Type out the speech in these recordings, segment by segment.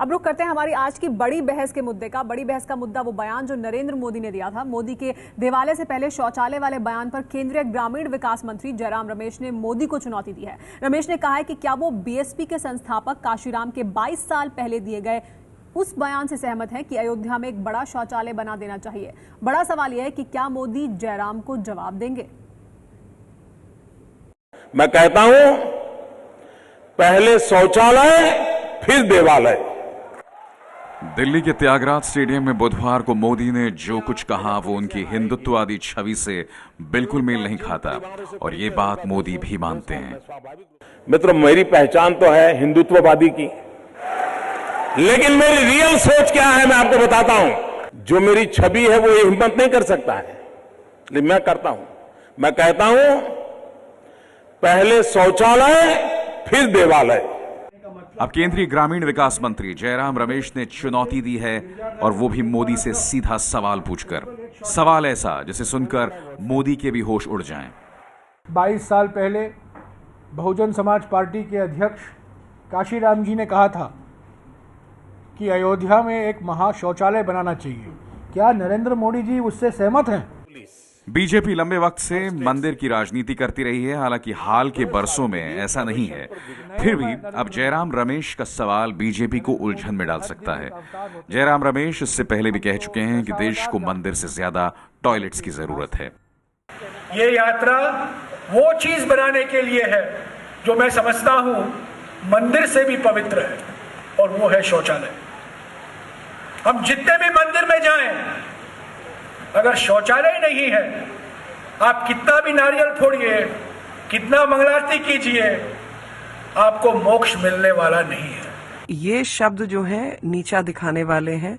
अब रुक करते हैं हमारी आज की बड़ी बहस के मुद्दे का। बड़ी बहस का मुद्दा वो बयान जो नरेंद्र मोदी ने दिया था। मोदी के दिवाले से पहले शौचालय वाले बयान पर केंद्रीय ग्रामीण विकास मंत्री जयराम रमेश ने मोदी को चुनौती दी है। रमेश ने कहा है कि क्या वो बीएसपी के संस्थापक काशीराम के 22 साल पहले दिए गए उस बयान से सहमत हैं कि अयोध्या में एक बड़ा शौचालय बना देना चाहिए। बड़ा सवाल यह है कि क्या मोदी जयराम को जवाब देंगे। मैं कहता हूं, पहले शौचालय फिर देवालय। दिल्ली के त्यागराज स्टेडियम में बुधवार को मोदी ने जो कुछ कहा वो उनकी हिंदुत्ववादी छवि से बिल्कुल मेल नहीं खाता और ये बात मोदी भी मानते हैं। मित्रों, मेरी पहचान तो है हिंदुत्ववादी की, लेकिन मेरी रियल सोच क्या है मैं आपको बताता हूं। जो मेरी छवि है वो ये हिम्मत नहीं कर सकता है, लेकिन मैं करता हूं। मैं कहता हूं, पहले शौचालय फिर देवालय। अब केंद्रीय ग्रामीण विकास मंत्री जयराम रमेश ने चुनौती दी है और वो भी मोदी से सीधा सवाल पूछकर। सवाल ऐसा जिसे सुनकर मोदी के भी होश उड़ जाएं। 22 साल पहले बहुजन समाज पार्टी के अध्यक्ष काशीराम जी ने कहा था कि अयोध्या में एक महा शौचालय बनाना चाहिए। क्या नरेंद्र मोदी जी उससे सहमत हैं? बीजेपी लंबे वक्त से मंदिर की राजनीति करती रही है, हालांकि हाल के बरसों में ऐसा नहीं है। फिर भी अब जयराम रमेश का सवाल बीजेपी को उलझन में डाल सकता है। जयराम रमेश इससे पहले भी कह चुके हैं कि देश को मंदिर से ज्यादा टॉयलेट्स की जरूरत है। ये यात्रा वो चीज बनाने के लिए है जो मैं समझता हूं मंदिर से भी पवित्र है, और वो है शौचालय। हम जितने भी मंदिर में जाएं, अगर शौचालय नहीं है, आप कितना भी नारियल फोड़िए, कितना मंगलारती कीजिए, आपको मोक्ष मिलने वाला नहीं है। ये शब्द जो है नीचा दिखाने वाले हैं,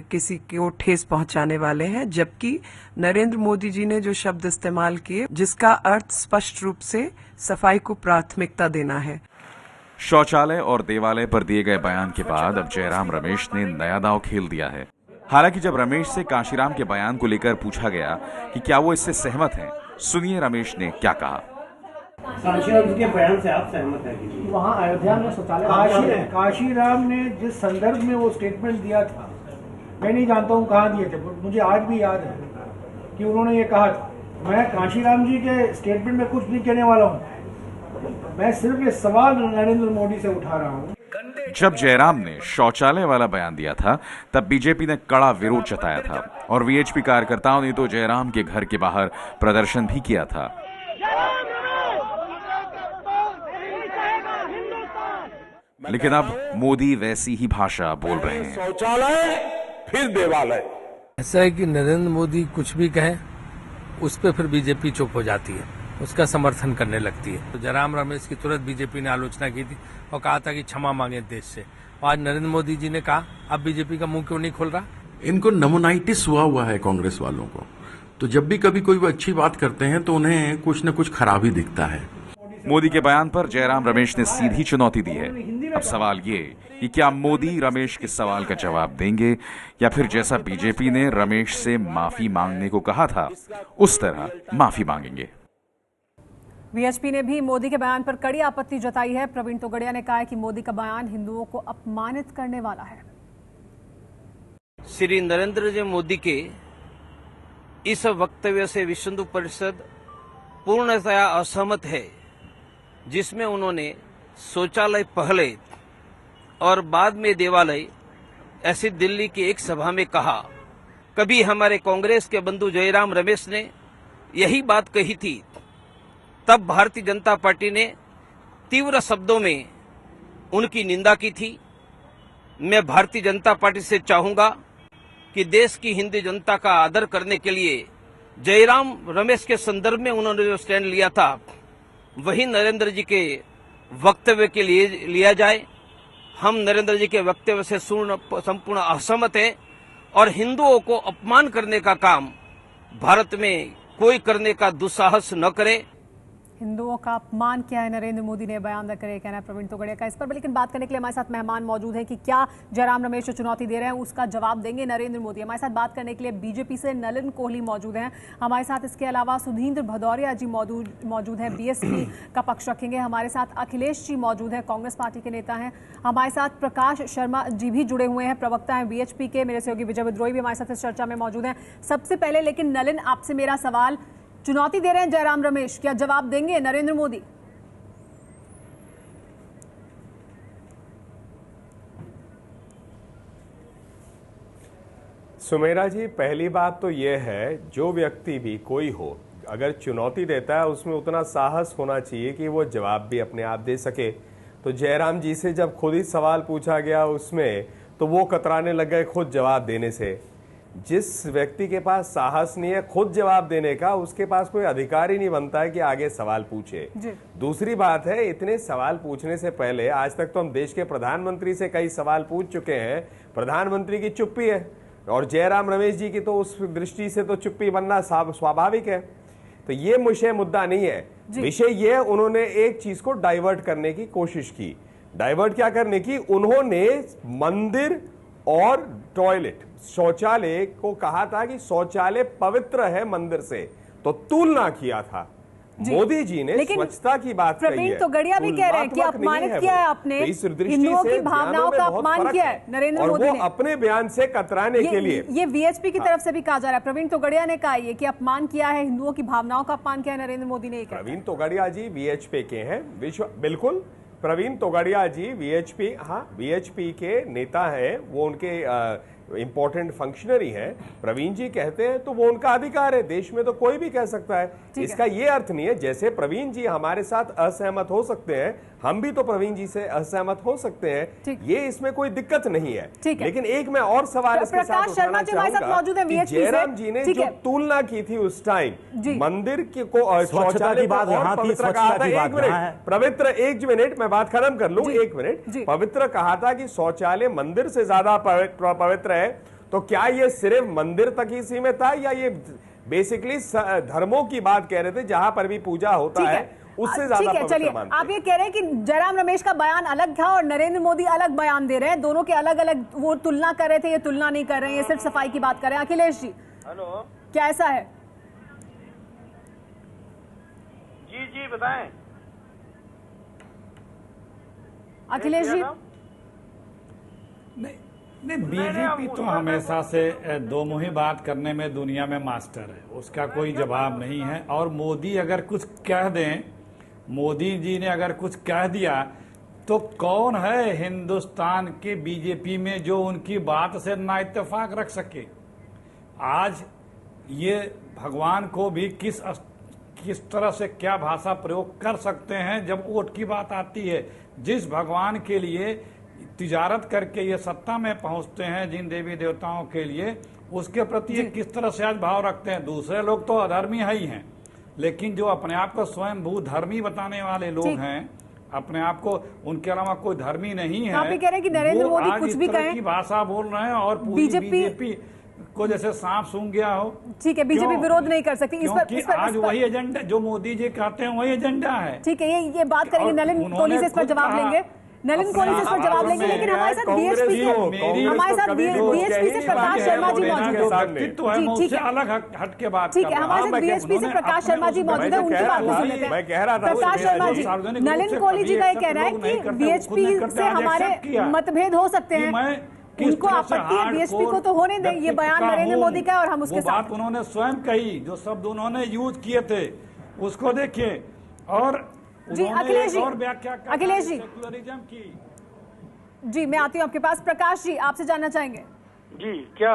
किसी को ठेस पहुंचाने वाले हैं, जबकि नरेंद्र मोदी जी ने जो शब्द इस्तेमाल किए जिसका अर्थ स्पष्ट रूप से सफाई को प्राथमिकता देना है। शौचालय और देवालय पर दिए गए बयान के बाद अब जयराम रमेश ने नया दांव खेल दिया है। हालांकि जब रमेश से काशीराम के बयान को लेकर पूछा गया कि क्या वो इससे सहमत हैं, सुनिए रमेश ने क्या कहा। काशीराम के बयान से आप सहमत हैं? वहाँ अयोध्या में शौचालय काशीराम ने जिस संदर्भ में वो स्टेटमेंट दिया था, मैं नहीं जानता हूँ कहाँ दिए थे, मुझे आज भी याद है कि उन्होंने ये कहा था। मैं काशीराम जी के स्टेटमेंट में कुछ नहीं कहने वाला हूँ, मैं सिर्फ ये सवाल नरेंद्र मोदी से उठा रहा हूँ। जब जयराम ने शौचालय वाला बयान दिया था तब बीजेपी ने कड़ा विरोध जताया था और वीएचपी कार्यकर्ताओं ने तो जयराम के घर के बाहर प्रदर्शन भी किया था। लेकिन अब मोदी वैसी ही भाषा बोल रहे हैं। शौचालय फिर देवालय। ऐसा है कि नरेंद्र मोदी कुछ भी कहें उस पर फिर बीजेपी चुप हो जाती है, उसका समर्थन करने लगती है। तो जयराम रमेश की तुरंत बीजेपी ने आलोचना की थी और कहा था कि क्षमा मांगे देश से। और आज नरेंद्र मोदी जी ने कहा अब बीजेपी का मुंह क्यों नहीं खुल रहा। इनको नमोनाइटिस हुआ है कांग्रेस वालों को, तो जब भी कभी कोई अच्छी बात करते हैं तो उन्हें कुछ न कुछ खराबी दिखता है। मोदी के बयान पर जयराम रमेश ने सीधी चुनौती दी है। अब सवाल ये कि क्या मोदी रमेश के सवाल का जवाब देंगे या फिर जैसा बीजेपी ने रमेश से माफी मांगने को कहा था उस तरह माफी मांगेंगे। वीएचपी ने भी मोदी के बयान पर कड़ी आपत्ति जताई है। प्रवीण तोगड़िया ने कहा है कि मोदी का बयान हिंदुओं को अपमानित करने वाला है। श्री नरेंद्र जी मोदी के इस वक्तव्य से विश्व हिंदू परिषद पूर्णतया असहमत है, जिसमें उन्होंने शौचालय पहले और बाद में देवालय ऐसी दिल्ली की एक सभा में कहा। कभी हमारे कांग्रेस के बंधु जयराम रमेश ने यही बात कही थी, तब भारतीय जनता पार्टी ने तीव्र शब्दों में उनकी निंदा की थी। मैं भारतीय जनता पार्टी से चाहूंगा कि देश की हिंदू जनता का आदर करने के लिए जयराम रमेश के संदर्भ में उन्होंने जो स्टैंड लिया था वही नरेंद्र जी के वक्तव्य के लिए लिया जाए। हम नरेंद्र जी के वक्तव्य से संपूर्ण असहमत हैं और हिंदुओं को अपमान करने का काम भारत में कोई करने का दुस्साहस न करे। हिंदुओं का अपमान किया है नरेंद्र मोदी ने, बयान दर्ज करे, कहना है प्रवीण तोगड़िया का इस पर। लेकिन बात करने के लिए हमारे साथ मेहमान मौजूद हैं कि क्या जयराम रमेश जो चुनौती दे रहे हैं उसका जवाब देंगे नरेंद्र मोदी। हमारे साथ बात करने के लिए बीजेपी से नलिन कोहली मौजूद हैं हमारे साथ। इसके अलावा सुधींद्र भदौरिया जी मौजूद हैं, बीएसपी का पक्ष रखेंगे। हमारे साथ अखिलेश जी मौजूद हैं, कांग्रेस पार्टी के नेता हैं। हमारे साथ प्रकाश शर्मा जी भी जुड़े हुए हैं, प्रवक्ता हैं बीएचपी के। मेरे सहयोगी विजय विद्रोही भी हमारे साथ इस चर्चा में मौजूद हैं। सबसे पहले लेकिन नलिन, आपसे मेरा सवाल, चुनौती दे रहे हैं जयराम रमेश, क्या जवाब देंगे नरेंद्र मोदी? सुमेरा जी, पहली बात तो यह है, जो व्यक्ति भी कोई हो अगर चुनौती देता है उसमें उतना साहस होना चाहिए कि वो जवाब भी अपने आप दे सके। तो जयराम जी से जब खुद ही सवाल पूछा गया उसमें, तो वो कतराने लग गए खुद जवाब देने से। जिस व्यक्ति के पास साहस नहीं है खुद जवाब देने का, उसके पास कोई अधिकार ही नहीं बनता है कि आगे सवाल पूछे। दूसरी बात है, इतने सवाल पूछने से पहले आज तक तो हम देश के प्रधानमंत्री से कई सवाल पूछ चुके हैं, प्रधानमंत्री की चुप्पी है, और जयराम रमेश जी की तो उस दृष्टि से तो चुप्पी बनना स्वाभाविक है। तो ये मुद्दा नहीं है। विषय ये, उन्होंने एक चीज को डाइवर्ट करने की कोशिश की। डाइवर्ट क्या करने की? उन्होंने मंदिर और टॉयलेट, शौचालय को कहा था कि शौचालय पवित्र है मंदिर से, तो तुलना किया था। मोदी जी ने स्वच्छता की बात कही है। प्रवीण तोगड़िया भी कह रहे हैं कि अपमानित किया है आपने, हिंदुओं की भावनाओं का अपमान किया है नरेंद्र मोदी ने, अपने बयान से कतराने के लिए। ये वीएचपी की तरफ से भी कहा जा रहा है। प्रवीण तोगड़िया ने कहा ये कि अपमान किया है, हिंदुओं की भावनाओं का अपमान किया है नरेंद्र मोदी ने। प्रवीण तोगड़िया जी वीएचपी के हैं, बिल्कुल। प्रवीण तोगड़िया जी वीएचपी के नेता हैं, वो उनके इंपॉर्टेंट फंक्शनरी है। प्रवीण जी कहते हैं तो वो उनका अधिकार है, देश में तो कोई भी कह सकता है। इसका ये अर्थ नहीं है जैसे प्रवीण जी हमारे साथ असहमत हो सकते हैं, हम भी तो प्रवीण जी से असहमत हो सकते हैं, ये इसमें कोई दिक्कत नहीं है। लेकिन एक मैं और सवाल इसके साथ उठाना चाहूंगा कि जयराम जी ने जो तुलना की थी उस टाइम मंदिर को शौचालय को और पवित्र कहा था। एक मिनट पवित्र, एक मिनट मैं बात खत्म कर लूं, एक मिनट। पवित्र कहा था कि शौचालय मंदिर से ज्यादा पवित्र है, तो क्या ये सिर्फ मंदिर तक ही सीमित था या ये बेसिकली धर्मों की बात कह रहे थे जहां पर भी पूजा होता है उससे ज्यादा पवित्र मानते हैं? आप ये कह रहे हैं कि जयराम रमेश का बयान अलग था और नरेंद्र मोदी अलग बयान दे रहे हैं, दोनों के अलग अलग वो तुलना कर रहे थे, ये तुलना नहीं कर रहे हैं, ये सिर्फ सफाई की बात कर रहे हैं। अखिलेश जी, हेलो, क्या ऐसा है? जी बताएं। अखिलेश जी, नहीं, बीजेपी तो हमेशा से दो मुही बात करने में दुनिया में मास्टर है, उसका कोई जवाब नहीं है। और मोदी अगर कुछ कह दें, मोदी जी ने अगर कुछ कह दिया तो कौन है हिंदुस्तान के बीजेपी में जो उनकी बात से ना इत्तेफाक रख सके? आज ये भगवान को भी किस तरह से क्या भाषा प्रयोग कर सकते हैं जब वोट की बात आती है। जिस भगवान के लिए तिजारत करके ये सत्ता में पहुंचते हैं, जिन देवी देवताओं के लिए, उसके प्रति ये किस तरह से आज भाव रखते हैं। दूसरे लोग तो अधर्मी है ही हैं, लेकिन जो अपने आप को स्वयं भू धर्मी बताने वाले लोग हैं, अपने आप को उनके अलावा कोई धर्मी नहीं है, आप भी कह रहे हैं कि नरेंद्र मोदी कुछ भी कहें, की भाषा बोल रहे हैं और पूरी बीजेपी को जैसे सांप सूंघ गया हो। ठीक है, बीजेपी विरोध नहीं कर सकती इस पर। आज वही एजेंडा जो मोदी जी कहते हैं वही एजेंडा है। ठीक है, ये बात करेंगे, नलिन कोहली से इस पर जवाब लेंगे, नलिन कोहली से इस पर जवाब लेंगे। लेकिन हमारे साथ बीएचपी से प्रकाश शर्मा जी मौजूद है। ठीक है, अलग हट के बात। ठीक है, हमारे साथ बीएचपी से प्रकाश शर्मा जी मौजूद है, उनकी बात भी सुन लेते हैं। प्रकाश शर्मा जी, नलिन कोहली जी का ये कहना है कि बीएचपी से हमारे मतभेद हो सकते हैं, उनको आपत्ति है, बीएचपी को तो होने दें, ये बयान नरेंद्र मोदी का और हम उसके साथ। बात उन्होंने स्वयं कही, जो शब्द उन्होंने यूज किए थे उसको देखिए। और जी अखिलेश जी, अखिलेश जी, सेकुलरिज्म की। जी मैं आती हूँ आपके पास। प्रकाश जी, आपसे जानना चाहेंगे। जी क्या?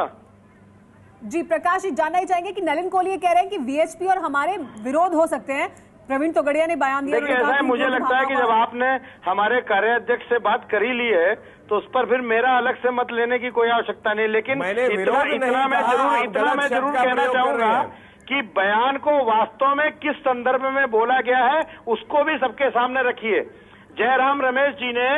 जी प्रकाश जी, जानना ही चाहेंगे कि नलिन कोहली ये कह रहे हैं कि वीएचपी और हमारे विरोध हो सकते हैं। प्रवीण तोगड़िया ने बयान दिया। देखिए, ऐसा है, मुझे लगता है कि जब आपने हमारे कार्याध्यक्ष से बात कर ही ली है तो उस पर फिर मेरा अलग से मत लेने की कोई आवश्यकता नहीं। लेकिन इतना मैं जरूर कहना चाहूंगा कि बयान को वास्तव में किस संदर्भ में बोला गया है उसको भी सबके सामने रखिए। जयराम रमेश जी ने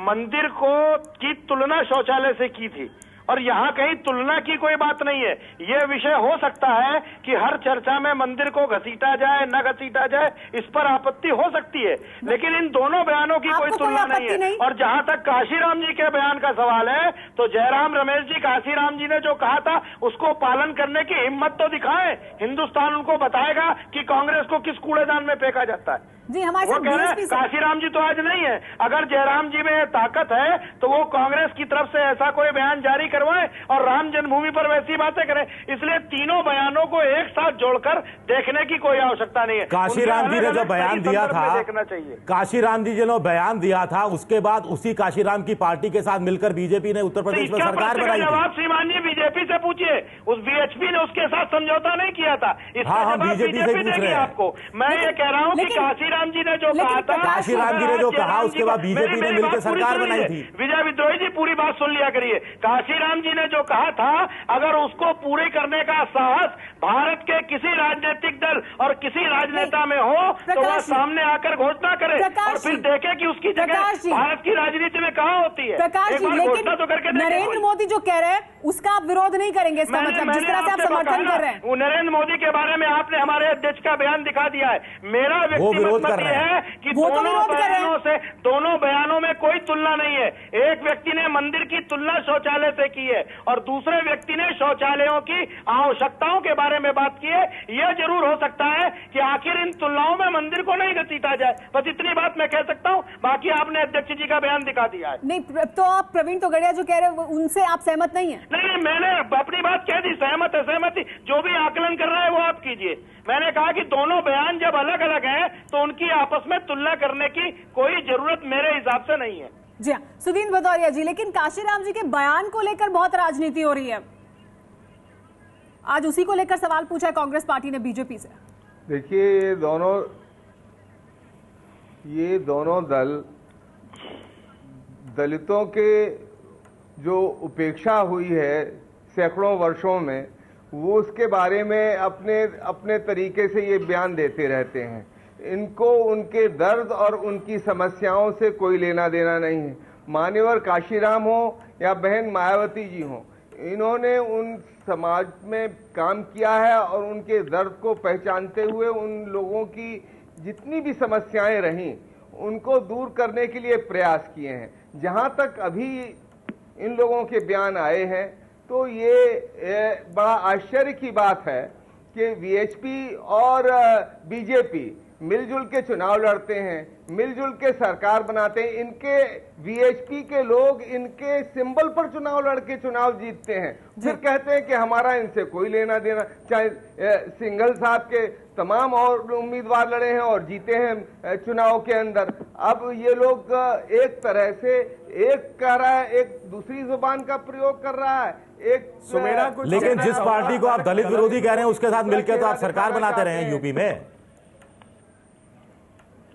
मंदिर की तुलना शौचालय से की थी, और यहाँ कहीं तुलना की कोई बात नहीं है। ये विषय हो सकता है कि हर चर्चा में मंदिर को घसीटा जाए न घसीटा जाए, इस पर आपत्ति हो सकती है, लेकिन इन दोनों बयानों की कोई तुलना नहीं है। और जहां तक काशीराम जी के बयान का सवाल है, तो जयराम रमेश जी काशीराम जी ने जो कहा था उसको पालन करने की हिम्मत तो दिखाएं। हिंदुस्तान उनको बताएगा कि कांग्रेस को किस कूड़ेदान में फेंका जाता है। जी हमारे वो कह रहे हैं काशीराम जी तो आज नहीं है, अगर जयराम जी में ताकत है तो वो कांग्रेस की तरफ से ऐसा कोई बयान जारी करवाएं और राम जन्मभूमि पर वैसी बातें करें। इसलिए तीनों बयानों को एक साथ जोड़कर देखने की कोई आवश्यकता नहीं है। काशीराम जी ने जो बयान दिया था, देखना चाहिए। काशीराम जी ने बयान दिया था, उसके बाद उसी काशीराम की पार्टी के साथ मिलकर बीजेपी ने उत्तर प्रदेश में सरकार बनाई। जवाब श्रीमान जी बीजेपी से पूछिए, उस बीएचपी ने उसके साथ समझौता नहीं किया था। इसका जवाब बीजेपी देगी आपको। मैं ये कह रहा हूँ कि काशीराम जी ने जो कहा था, काशीराम जी ने जो कहा उसके बाद बीजेपी ने मिलकर सरकार बनाई थी। विजय विद्रोही जी पूरी बात सुन लिया करिए। काशीराम जी ने जो कहा था, अगर उसको पूरे करने का साहस भारत के किसी राजनीतिक दल और किसी राजनेता में हो तो वह सामने आकर घोषणा करे और फिर देखे कि उसकी जगह भारत की राजनीति में कहाँ होती है। प्रकाश जी, लेकिन नरेंद्र मोदी जो कह रहे हैं उसका आप विरोध नहीं करेंगे, इसका मतलब जिस तरह से आप समर्थन कर रहे हैं। नरेंद्र मोदी के बारे में आपने हमारे अध्यक्ष का बयान दिखा दिया है। मेरा व्यक्तिगत मत यह है कि दोनों बयानों में कोई तुलना नहीं है। एक व्यक्ति ने मंदिर की तुलना शौचालय से की है और दूसरे व्यक्ति ने शौचालयों की आवश्यकताओं के बारे में बात की है। यह जरूर हो सकता है कि आखिर इन तुलनाओं में मंदिर को नहीं घसीटा जाए, बस इतनी बात मैं कह सकता हूं। बाकी आपने अध्यक्ष जी का बयान दिखा दिया है। नहीं तो आप प्रवीण तोगड़िया जो कह रहे हैं उनसे आप सहमत नहीं है? नहीं, मैंने अपनी बात कह दी। सहमत है, सहमति जो भी आकलन कर रहा है वो आप कीजिए। मैंने कहा कि दोनों बयान जब अलग अलग हैं तो उनकी आपस में तुलना करने की कोई जरूरत मेरे हिसाब से नहीं है। जी हाँ, सुदीन भदौरिया जी, लेकिन काशीराम जी के बयान को लेकर बहुत राजनीति हो रही है। आज उसी को लेकर सवाल पूछा है कांग्रेस पार्टी ने बीजेपी से। देखिए, ये दोनों दल दलितों के जो उपेक्षा हुई है सैकड़ों वर्षों में, वो उसके बारे में अपने तरीके से ये बयान देते रहते हैं। इनको उनके दर्द और उनकी समस्याओं से कोई लेना देना नहीं है। मान्यवर काशीराम हो या बहन मायावती जी हो, इन्होंने उन समाज में काम किया है और उनके दर्द को पहचानते हुए उन लोगों की जितनी भी समस्याएं रहीं उनको दूर करने के लिए प्रयास किए हैं। जहां तक अभी इन लोगों के बयान आए हैं तो ये बड़ा आश्चर्य की बात है कि वीएचपी और बीजेपी मिलजुल के चुनाव लड़ते हैं, मिलजुल के सरकार बनाते हैं। इनके वीएचपी के लोग इनके सिंबल पर चुनाव लड़के चुनाव जीतते हैं, फिर कहते हैं कि हमारा इनसे कोई लेना देना। चाहे सिंघल साहब के तमाम और उम्मीदवार लड़े हैं और जीते हैं चुनाव के अंदर। अब ये लोग एक तरह से एक कह रहा है, एक दूसरी जुबान का प्रयोग कर रहा है, एक सुमेरा। लेकिन जिस पार्टी को आप दलित विरोधी कह रहे हैं उसके साथ मिलकर तो आप सरकार बनाते रहे हैं यूपी में।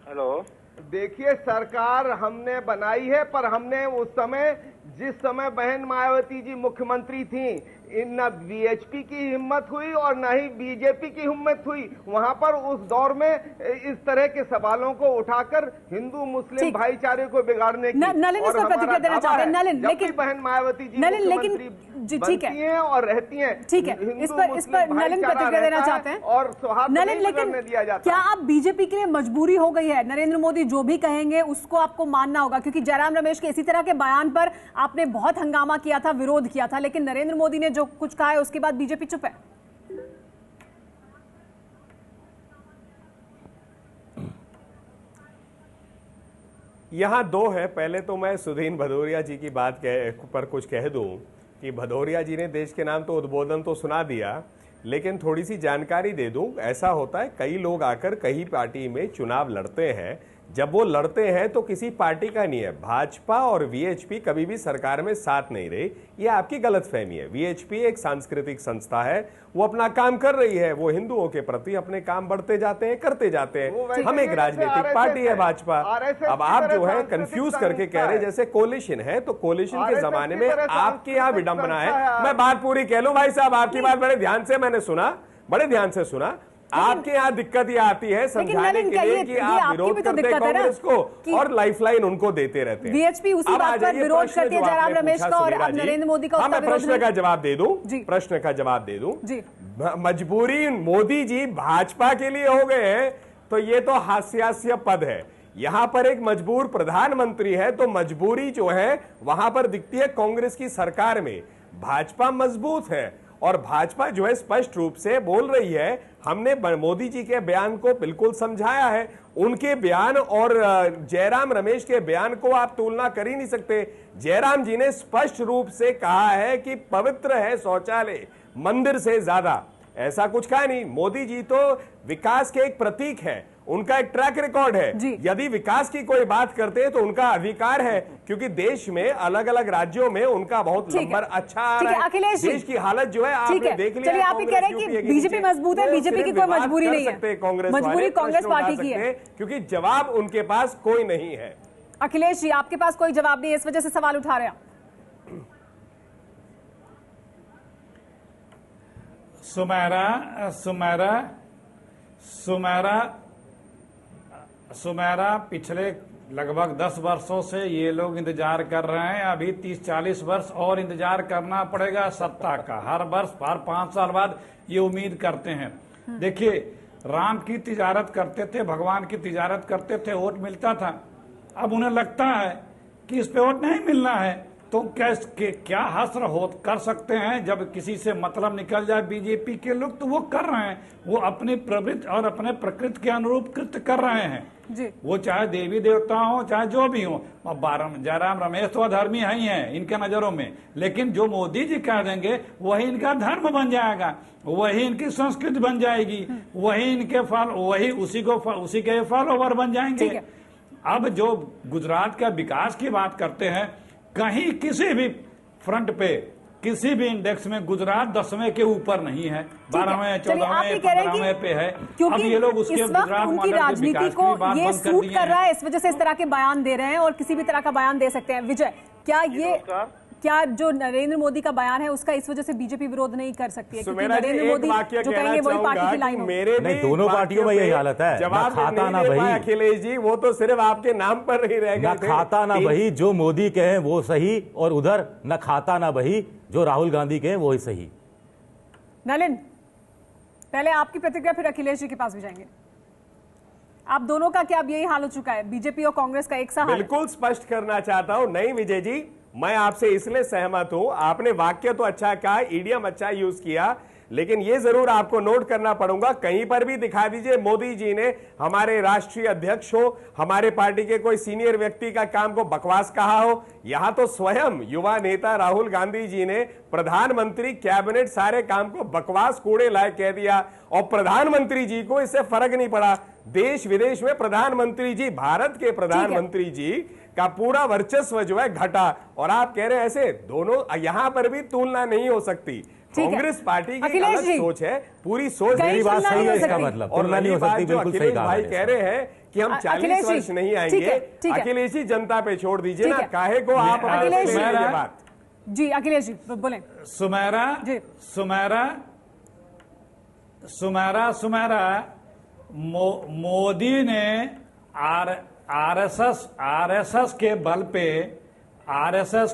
हेलो, देखिए, सरकार हमने बनाई है, पर हमने उस समय जिस समय बहन मायावती जी मुख्यमंत्री थी, न वीएचपी की हिम्मत हुई और न ही बीजेपी की हिम्मत हुई वहां पर उस दौर में इस तरह के सवालों को उठाकर हिंदू मुस्लिम भाईचारे को बिगाड़ने की। नलिन इस पर प्रतिक्रिया देना चाहते हैं। नलिन, लेकिन बहन मायावती जी मुख्यमंत्री ठीक है और रहती हैं, ठीक है, इस पर नलिन प्रतिक्रिया देना चाहते हैं और सौहार्द नलिन, लेकिन दिया जाता। क्या आप बीजेपी के लिए मजबूरी हो गई है? नरेंद्र मोदी जो भी कहेंगे उसको आपको मानना होगा, क्योंकि जयराम रमेश के इसी तरह के बयान पर आपने बहुत हंगामा किया था, विरोध किया था, लेकिन नरेंद्र मोदी ने जो कुछ कहा है उसके बाद बीजेपी चुप है। यहां दो है। पहले तो मैं सुदीन भदौरिया जी की बात पर कुछ कह दूं कि भदौरिया जी ने देश के नाम तो उद्बोधन तो सुना दिया, लेकिन थोड़ी सी जानकारी दे दूं। ऐसा होता है, कई लोग आकर कई पार्टी में चुनाव लड़ते हैं, जब वो लड़ते हैं तो किसी पार्टी का नहीं है। भाजपा और वीएचपी कभी भी सरकार में साथ नहीं रही, ये आपकी गलतफहमी है। वीएचपी एक सांस्कृतिक संस्था है, वो अपना काम कर रही है, वो हिंदुओं के प्रति अपने काम बढ़ते जाते हैं, करते जाते हैं। हम एक राजनीतिक पार्टी है भाजपा। अब आप जो है कंफ्यूज करके कह रहे जैसे कोलिशन है, तो कोलिशन के जमाने में आपके यहाँ विडंबना है। मैं बात पूरी कह लूं भाई साहब, आपकी बात बड़े ध्यान से मैंने सुना, बड़े ध्यान से सुना। आपके यहाँ दिक्कत ये आती है समझाने के लिए कि आप विरोध करते हैं कांग्रेस को और लाइफलाइन उनको देते रहते हैं। वीएचपी उसी बात पर विरोध करती है जयराम रमेश का और अब नरेंद्र मोदी का। मैं प्रश्न का जवाब दे दूं, प्रश्न का जवाब दे दूं। मजबूरी मोदी जी भाजपा के लिए हो गए हैं तो ये तो हास्यास्पद पद है। यहां पर एक मजबूर प्रधानमंत्री है तो मजबूरी जो है वहां पर दिखती है कांग्रेस की सरकार में। भाजपा मजबूत है और भाजपा जो है स्पष्ट रूप से बोल रही है। हमने मोदी जी के बयान को बिल्कुल समझाया है। उनके बयान और जयराम रमेश के बयान को आप तुलना कर ही नहीं सकते। जयराम जी ने स्पष्ट रूप से कहा है कि पवित्र है शौचालय मंदिर से ज्यादा, ऐसा कुछ कहा नहीं। मोदी जी तो विकास के एक प्रतीक है, उनका एक ट्रैक रिकॉर्ड है। यदि विकास की कोई बात करते हैं तो उनका अधिकार है, क्योंकि देश में अलग अलग राज्यों में उनका बहुत नंबर अच्छा आ रहा है। अखिलेश देश की हालत जो है आपने देख लिया। चलिए आप ही कह रहे हैं कि बीजेपी मजबूत है, बीजेपी की कोई मजबूरी नहीं है, मजबूरी कांग्रेस पार्टी की है, क्योंकि जवाब उनके पास कोई नहीं है। अखिलेश जी आपके पास कोई जवाब नहीं है, इस वजह से सवाल उठा रहे हैं। सुमेरा पिछले लगभग 10 वर्षों से ये लोग इंतजार कर रहे हैं। अभी 30-40 वर्ष और इंतजार करना पड़ेगा सत्ता का। हर वर्ष हर 5 साल बाद ये उम्मीद करते हैं। देखिए, राम की तिजारत करते थे, भगवान की तिजारत करते थे, वोट मिलता था। अब उन्हें लगता है कि इस पे वोट नहीं मिलना है तो क्या हस्र हो कर सकते हैं। जब किसी से मतलब निकल जाए बीजेपी के लोग तो वो कर रहे हैं, वो अपनी प्रवृत्ति और अपने प्रकृति के अनुरूप कृत्य कर रहे हैं जी। वो चाहे देवी देवता हो चाहे जो भी हो। जयराम रमेश तो अधर्मी है ही है इनके नजरों में, लेकिन जो मोदी जी कह देंगे वही इनका धर्म बन जाएगा, वही इनकी संस्कृति बन जाएगी, वही इनके वही उसी के फॉलोवर बन जाएंगे। अब जो गुजरात का विकास की बात करते हैं, कहीं किसी भी फ्रंट पे किसी भी इंडेक्स में गुजरात 10वें के ऊपर नहीं है, 12वें 14वें 15वें पे है। अब ये लोग उसके गुजरात उनकी राजनीति को ये सूट कर रहा है, इस वजह से इस तरह के बयान दे रहे हैं और किसी भी तरह का बयान दे सकते हैं। विजय, क्या जो नरेंद्र मोदी का बयान है उसका इस वजह से बीजेपी विरोध नहीं कर सकती है? क्योंकि नरेंद्र मोदी जो कहेंगे वही पार्टी की लाइन मेरे नहीं, दोनों पार्टियों में यही हालत है। जवाब खाता ना भाई अखिलेश जी, वो तो सिर्फ आपके नाम पर नहीं रह गए थे। खाता ना भाई, जो मोदी कहे वो सही, और उधर न खाता ना भाई जो राहुल गांधी कहे वो ही सही। नलिन, पहले आपकी प्रतिक्रिया, फिर अखिलेश जी के पास भी जाएंगे। आप दोनों का क्या अब यही हाल हो चुका है? बीजेपी और कांग्रेस का एक सा हाल? बिल्कुल स्पष्ट करना चाहता हूं, नहीं विजय जी, मैं आपसे इसलिए सहमत हूं। आपने वाक्य तो अच्छा कहा, ईडियम अच्छा यूज किया, लेकिन यह जरूर आपको नोट करना पड़ूंगा, कहीं पर भी दिखा दीजिए मोदी जी ने हमारे राष्ट्रीय अध्यक्ष हो, हमारे पार्टी के कोई सीनियर व्यक्ति का काम को बकवास कहा हो। यहां तो स्वयं युवा नेता राहुल गांधी जी ने प्रधानमंत्री, कैबिनेट सारे काम को बकवास कूड़े लायक कह दिया, और प्रधानमंत्री जी को इससे फर्क नहीं पड़ा। देश विदेश में प्रधानमंत्री जी, भारत के प्रधानमंत्री जी का पूरा वर्चस्व जो है घटा, और आप कह रहे हैं ऐसे। दोनों यहां पर भी तुलना नहीं हो सकती। कांग्रेस पार्टी की अलग सोच है, पूरी सोच। मेरी बात सही है, इसका मतलब और नहीं हो सकती, बिल्कुल सही कहा भाई कह रहे हैं कि हम 40 वर्ष नहीं आएंगे। अखिलेश जी जनता पे छोड़ दीजिए ना, काहे को आप बात जी। अखिलेश जी बोले। सुमेरा मोदी ने आरएसएस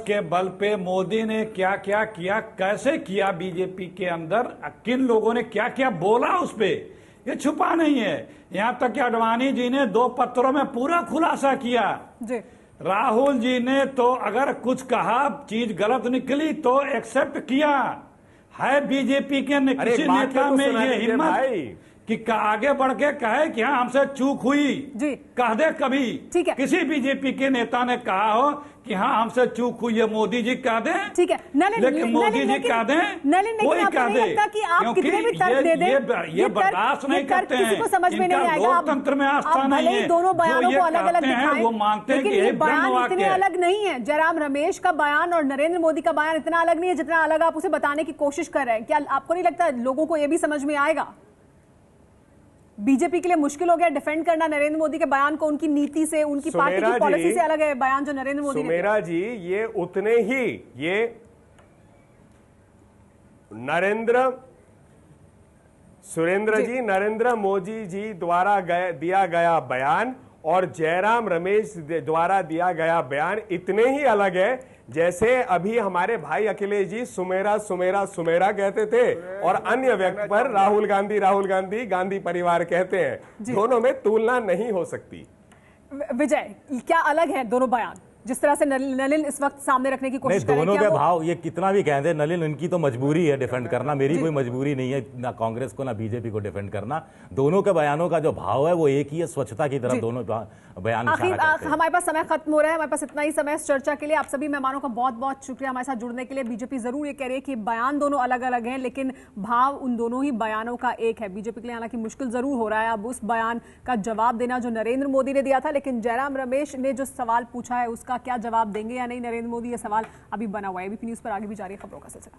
के बल पे मोदी ने क्या क्या किया, कैसे किया, बीजेपी के अंदर किन लोगों ने क्या क्या बोला, उस पे ये छुपा नहीं है। यहां तक कि अडवाणी जी ने 2 पत्रों में पूरा खुलासा किया जी। राहुल जी ने तो अगर कुछ कहा, चीज गलत निकली तो एक्सेप्ट किया है। बीजेपी के किसी नेता में ये हिम्मत कि आगे बढ़ के कहे कि हाँ हमसे चूक हुई जी, कह दे कभी? ठीक है। किसी बीजेपी के नेता ने कहा हो कि हाँ हमसे चूक हुई है, मोदी जी कह दें? ठीक है, लेकिन मोदी जी कह दें, कोई कह दे, क्योंकि ये बर्दाश्त नहीं करते हैं, इनका लोकतंत्र में आस्था नहीं है। दोनों बयानों को अलग अलग दिखाएं, वो मानते हैं कि ये बयान इतने अलग नहीं है। जयराम रमेश का बयान और नरेंद्र मोदी का बयान इतना अलग नहीं है जितना अलग आप उसे बताने की कोशिश कर रहे हैं। क्या आपको नहीं लगता लोगों को यह भी समझ में आएगा? बीजेपी के लिए मुश्किल हो गया डिफेंड करना नरेंद्र मोदी के बयान को, उनकी नीति से, उनकी पार्टी की पॉलिसी से अलग है बयान जो नरेंद्र मोदी ने। सुमेरा जी, ये उतने ही ये नरेंद्र सुरेंद्र जी, नरेंद्र मोदी जी द्वारा दिया गया बयान और जयराम रमेश द्वारा दिया गया बयान इतने ही अलग है जैसे अभी हमारे भाई अखिलेश जी सुमेरा सुमेरा सुमेरा कहते थे और अन्य व्यक्ति पर राहुल गांधी गांधी परिवार कहते हैं। दोनों में तुलना नहीं हो सकती। विजय, क्या अलग है दोनों बयान? जिस तरह से नलिन इस वक्त सामने रखने की कोशिश कर रहे हैं, दोनों के भाव ये कितना भी कह दे, नलिन उनकी तो मजबूरी है डिफेंड करना, मेरी कोई मजबूरी नहीं है ना कांग्रेस को ना बीजेपी को डिफेंड करना। दोनों के बयानों का जो भाव है वो एक ही है, स्वच्छता की तरफ दोनों बयान इशारा करते हैं। हमारे पास समय खत्म हो रहा है, हमारे पास इतना ही समय इस चर्चा के लिए। आप सभी मेहमानों का बहुत बहुत शुक्रिया हमारे साथ जुड़ने के लिए। बीजेपी जरूर ये कह रही है कि बयान दोनों अलग अलग हैं, लेकिन भाव उन दोनों ही बयानों का एक है। बीजेपी के लिए हालांकि मुश्किल जरूर हो रहा है अब उस बयान का जवाब देना जो नरेंद्र मोदी ने दिया था, लेकिन जयराम रमेश ने जो सवाल पूछा है उसका क्या जवाब देंगे या नहीं नरेंद्र मोदी, ये सवाल अभी बना हुआ है। एबीपी न्यूज पर आगे भी जारी है खबरों का सिलसिला।